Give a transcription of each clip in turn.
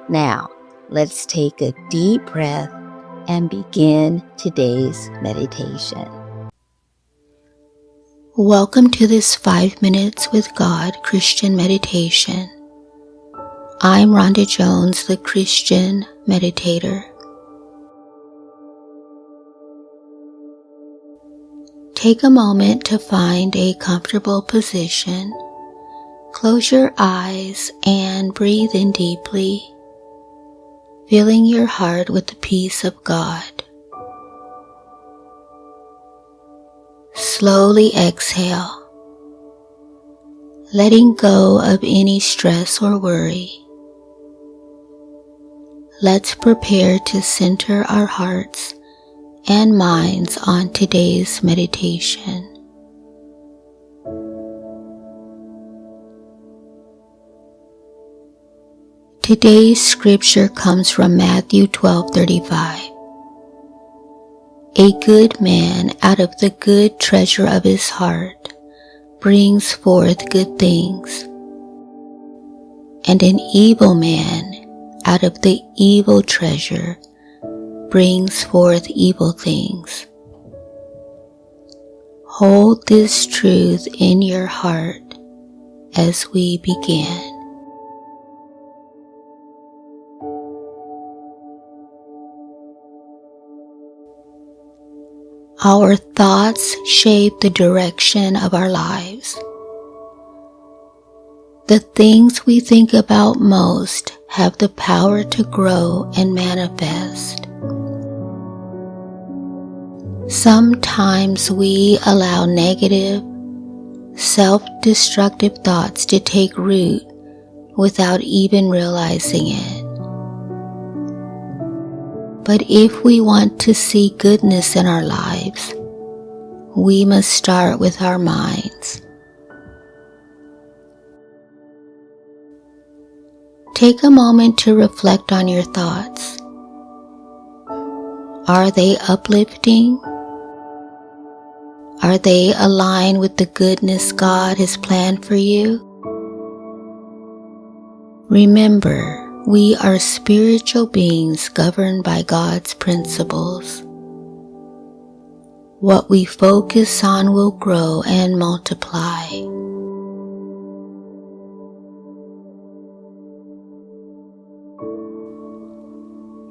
Now, let's take a deep breath and begin today's meditation. Welcome to this 5 Minutes with God Christian meditation. I'm Rhonda Jones, the Christian meditator. Take a moment to find a comfortable position. Close your eyes and breathe in deeply, filling your heart with the peace of God. Slowly exhale, letting go of any stress or worry. Let's prepare to center our hearts and minds on today's meditation. Today's scripture comes from Matthew 12:35. A good man out of the good treasure of his heart brings forth good things, and an evil man out of the evil treasure brings forth evil things. Hold this truth in your heart as we begin. Our thoughts shape the direction of our lives. The things we think about most have the power to grow and manifest. Sometimes we allow negative, self-destructive thoughts to take root without even realizing it. But if we want to see goodness in our lives, we must start with our minds. Take a moment to reflect on your thoughts. Are they uplifting? Are they aligned with the goodness God has planned for you? Remember, we are spiritual beings governed by God's principles. What we focus on will grow and multiply.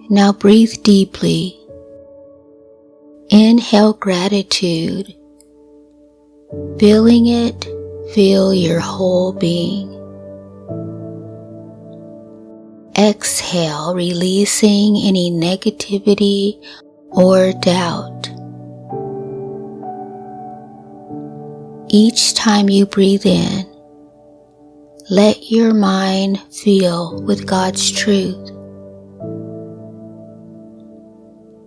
Now breathe deeply. Inhale gratitude. Feeling it, fill your whole being. Exhale, releasing any negativity or doubt. Each time you breathe in, let your mind fill with God's truth.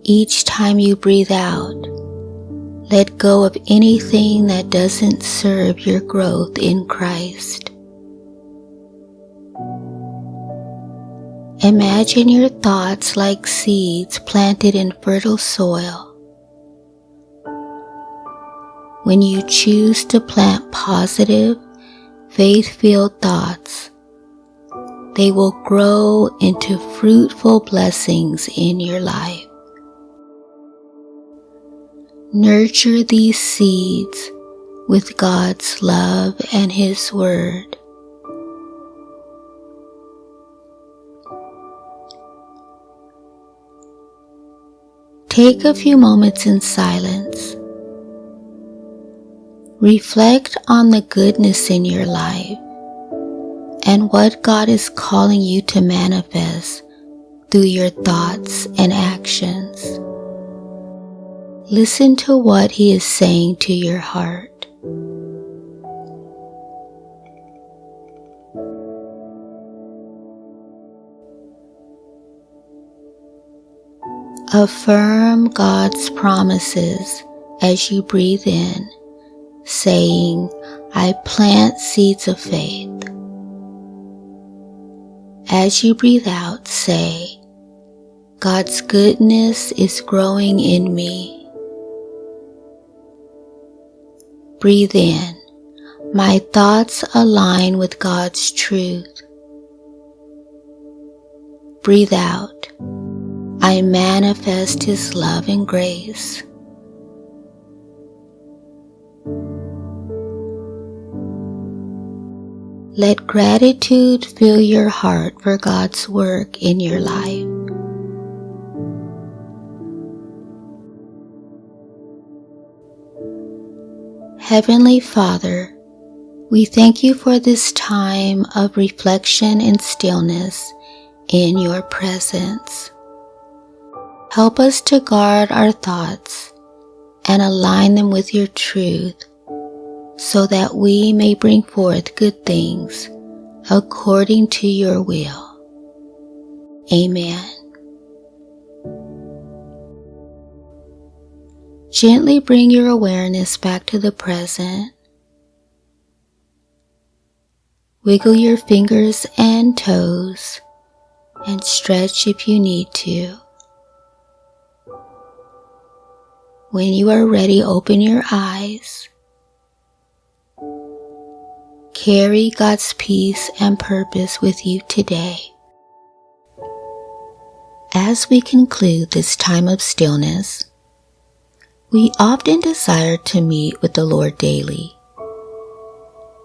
Each time you breathe out, let go of anything that doesn't serve your growth in Christ. Imagine your thoughts like seeds planted in fertile soil. When you choose to plant positive, faith-filled thoughts, they will grow into fruitful blessings in your life. Nurture these seeds with God's love and His Word. Take a few moments in silence. Reflect on the goodness in your life and what God is calling you to manifest through your thoughts and actions. Listen to what He is saying to your heart. Affirm God's promises as you breathe in, saying, I plant seeds of faith. As you breathe out, say, God's goodness is growing in me. Breathe in, my thoughts align with God's truth. Breathe out. I manifest His love and grace. Let gratitude fill your heart for God's work in your life. Heavenly Father, we thank you for this time of reflection and stillness in your presence. Help us to guard our thoughts and align them with your truth so that we may bring forth good things according to your will. Amen. Gently bring your awareness back to the present. Wiggle your fingers and toes and stretch if you need to. When you are ready, open your eyes. Carry God's peace and purpose with you today. As we conclude this time of stillness, we often desire to meet with the Lord daily.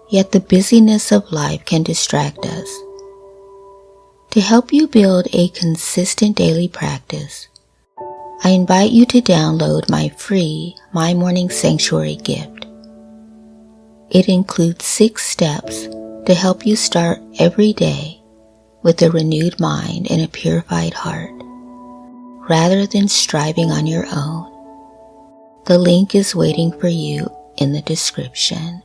Yet the busyness of life can distract us. To help you build a consistent daily practice, I invite you to download my free My Morning Sanctuary gift. It includes 6 steps to help you start every day with a renewed mind and a purified heart, rather than striving on your own. The link is waiting for you in the description.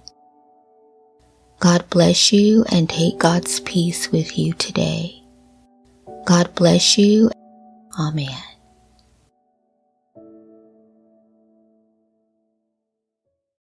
God bless you and take God's peace with you today. God bless you. Amen.